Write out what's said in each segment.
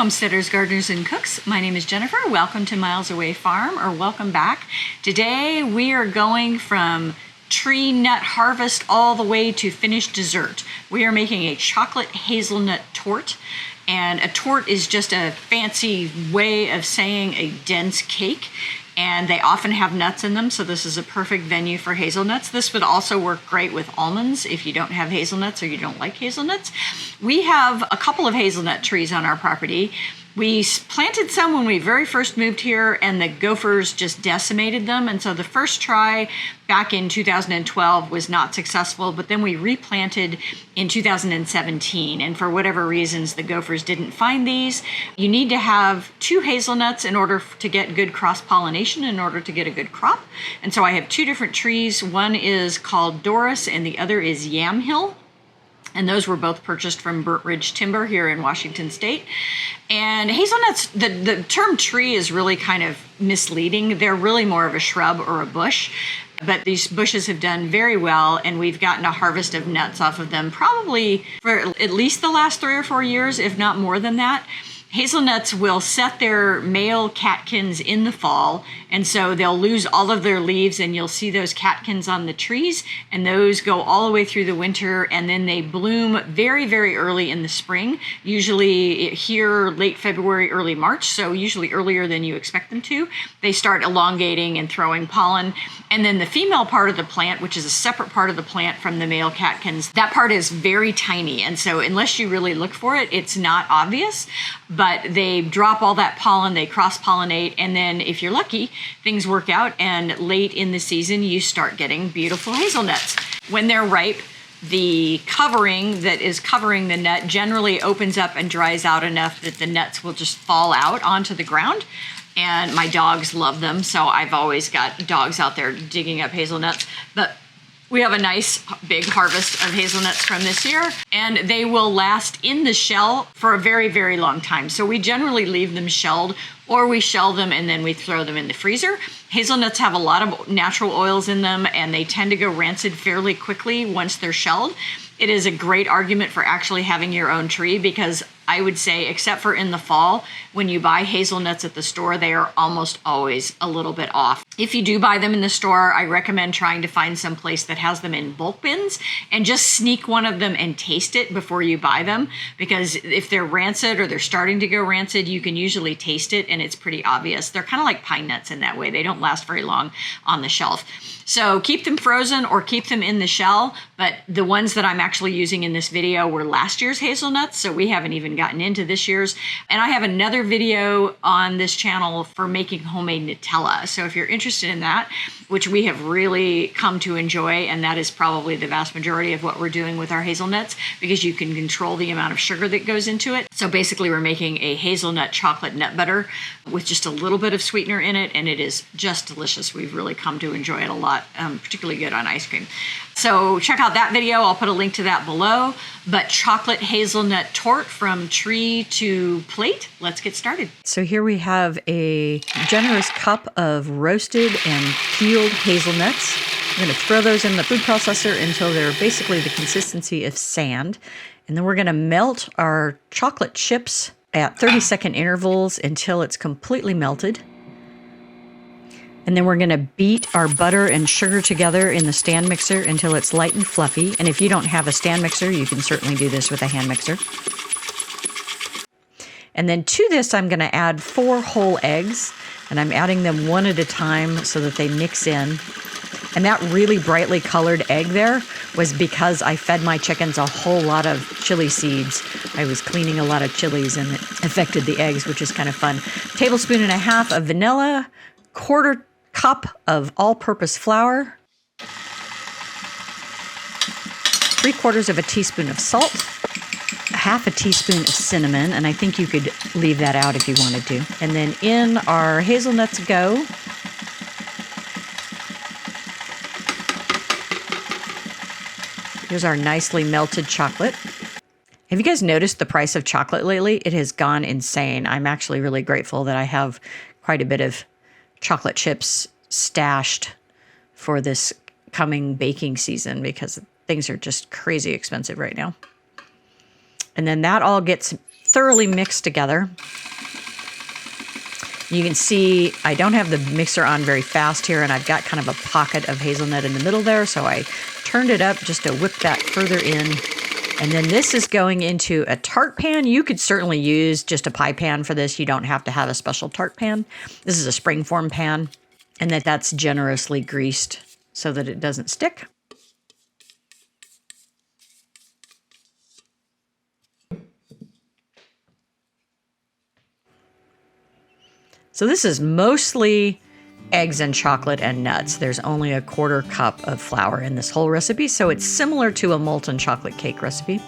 homesteaders, gardeners, and cooks. My name is Jennifer. Welcome to Miles Away Farm, or welcome back. Today we are going from tree nut harvest all the way to finished dessert. We are making a chocolate hazelnut torte, and a torte is just a fancy way of saying a dense cake. And they often have nuts in them, so this is a perfect venue for hazelnuts. This would also work great with almonds if you don't have hazelnuts or you don't like hazelnuts. We have a couple of hazelnut trees on our property. We planted some when we very first moved here, and the gophers just decimated them. And so the first try back in 2012 was not successful, but then we replanted in 2017. And for whatever reasons, the gophers didn't find these. You need to have 2 hazelnuts in order to get good cross-pollination, in order to get a good crop. And so I have 2 different trees. One is called Doris, and the other is Yamhill. And those were both purchased from Burnt Ridge Timber here in Washington State. And hazelnuts, the term tree is really kind of misleading. They're really more of a shrub or a bush. But these bushes have done very well, and we've gotten a harvest of nuts off of them probably for at least the last 3 or 4 years, if not more than that. Hazelnuts will set their male catkins in the fall, and so they'll lose all of their leaves, and you'll see those catkins on the trees, and those go all the way through the winter, and then they bloom very, very early in the spring, usually here late February, early March, so usually earlier than you expect them to. They start elongating and throwing pollen, and then the female part of the plant, which is a separate part of the plant from the male catkins, that part is very tiny, and so unless you really look for it, it's not obvious. But they drop all that pollen, they cross-pollinate, and then if you're lucky, things work out, and late in the season, you start getting beautiful hazelnuts. When they're ripe, the covering that is covering the nut generally opens up and dries out enough that the nuts will just fall out onto the ground. And my dogs love them, so I've always got dogs out there digging up hazelnuts. But we have a nice big harvest of hazelnuts from this year, and they will last in the shell for a very, very long time. So we generally leave them shelled, or we shell them and then we throw them in the freezer. Hazelnuts have a lot of natural oils in them, and they tend to go rancid fairly quickly once they're shelled. It is a great argument for actually having your own tree, because I would say, except for in the fall, when you buy hazelnuts at the store, they are almost always a little bit off. If you do buy them in the store, I recommend trying to find some place that has them in bulk bins and just sneak one of them and taste it before you buy them, because if they're rancid or they're starting to go rancid, you can usually taste it and it's pretty obvious. They're kind of like pine nuts in that way. They don't last very long on the shelf. So keep them frozen or keep them in the shell, but the ones that I'm actually using in this video were last year's hazelnuts, so we haven't even gotten into this year's. And I have another video on this channel for making homemade Nutella. So if you're interested in that, which we have really come to enjoy, and that is probably the vast majority of what we're doing with our hazelnuts, because you can control the amount of sugar that goes into it. So basically we're making a hazelnut chocolate nut butter with just a little bit of sweetener in it, and it is just delicious. We've really come to enjoy it a lot, particularly good on ice cream. So check out that video. I'll put a link to that below. But chocolate hazelnut torte from tree to plate. Let's get started. So here we have a generous cup of roasted and peeled hazelnuts. We're going to throw those in the food processor until they're basically the consistency of sand. And then we're going to melt our chocolate chips at 30-second intervals until it's completely melted. And then we're going to beat our butter and sugar together in the stand mixer until it's light and fluffy. And if you don't have a stand mixer, you can certainly do this with a hand mixer. And then to this, I'm going to add 4 whole eggs, and I'm adding them one at a time so that they mix in. And that really brightly colored egg there was because I fed my chickens a whole lot of chili seeds. I was cleaning a lot of chilies, and it affected the eggs, which is kind of fun. 1.5 tablespoons of vanilla, 1/4 cup of all-purpose flour, 3/4 teaspoon of salt, 1/2 teaspoon of cinnamon, and I think you could leave that out if you wanted to. And then in our hazelnuts go. Here's our nicely melted chocolate. Have you guys noticed the price of chocolate lately? It has gone insane. I'm actually really grateful that I have quite a bit of chocolate chips stashed for this coming baking season, because things are just crazy expensive right now. And then that all gets thoroughly mixed together. You can see I don't have the mixer on very fast here, and I've got kind of a pocket of hazelnut in the middle there, so I turned it up just to whip that further in. And then this is going into a tart pan. You could certainly use just a pie pan for this. You don't have to have a special tart pan. This is a springform pan, and that's generously greased so that it doesn't stick. So this is mostly eggs and chocolate and nuts. There's only a 1/4 cup of flour in this whole recipe, so it's similar to a molten chocolate cake recipe.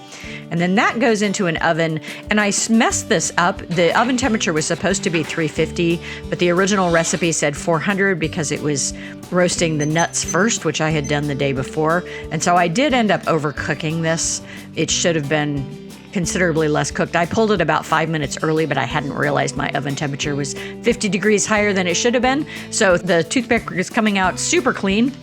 And then that goes into an oven, and I messed this up. The oven temperature was supposed to be 350, but the original recipe said 400 because it was roasting the nuts first, which I had done the day before. And so I did end up overcooking this. It should have been considerably less cooked. I pulled it about 5 minutes early, but I hadn't realized my oven temperature was 50 degrees higher than it should have been. So the toothpick is coming out super clean,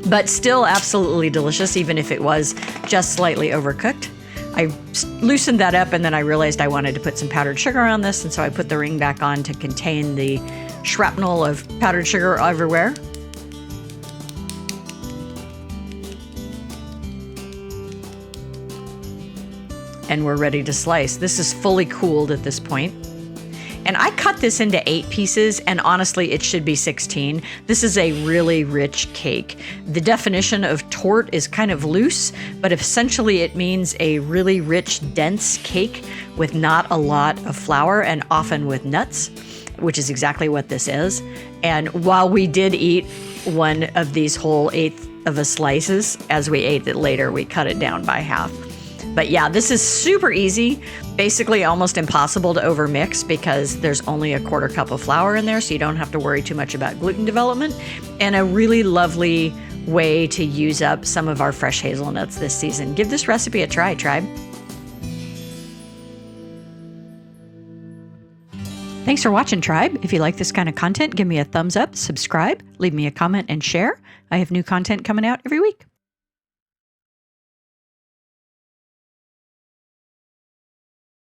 but still absolutely delicious, even if it was just slightly overcooked. I loosened that up, and then I realized I wanted to put some powdered sugar on this, and so I put the ring back on to contain the shrapnel of powdered sugar everywhere. And we're ready to slice. This is fully cooled at this point. And I cut this into 8 pieces, and honestly, it should be 16. This is a really rich cake. The definition of torte is kind of loose, but essentially it means a really rich, dense cake with not a lot of flour and often with nuts, which is exactly what this is. And while we did eat one of these whole 1/8 of a slices, as we ate it later, we cut it down by half. But yeah, this is super easy, basically almost impossible to overmix because there's only a 1/4 cup of flour in there, so you don't have to worry too much about gluten development, and a really lovely way to use up some of our fresh hazelnuts this season. Give this recipe a try, tribe. Thanks for watching, tribe. If you like this kind of content, give me a thumbs up, subscribe, leave me a comment, and share. I have new content coming out every week.